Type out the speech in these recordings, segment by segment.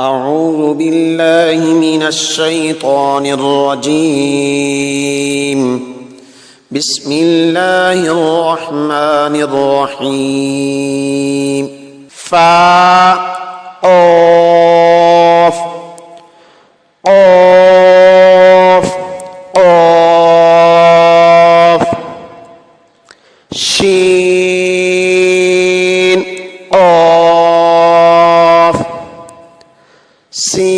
أعوذ بالله من الشيطان الرجيم. بسم الله الرحمن الرحيم. فا قاف قاف قاف شين قاف سين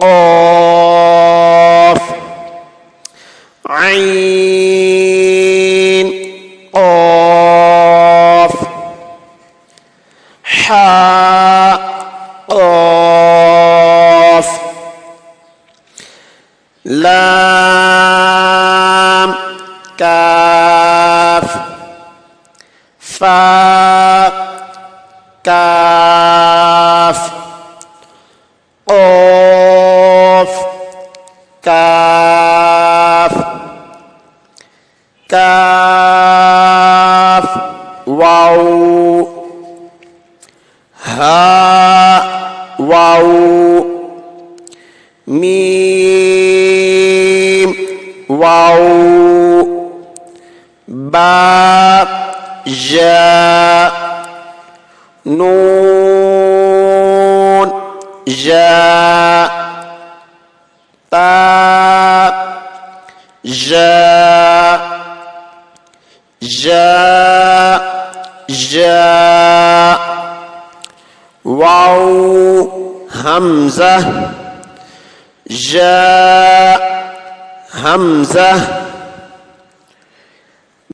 قاف عين قاف حاء قاف لام كاف فاء كاف قاف كاف كاف واو هاء واو ميم واو باء جاء نون جاء تاء جاء جاء جاء واو همزة جاء همزة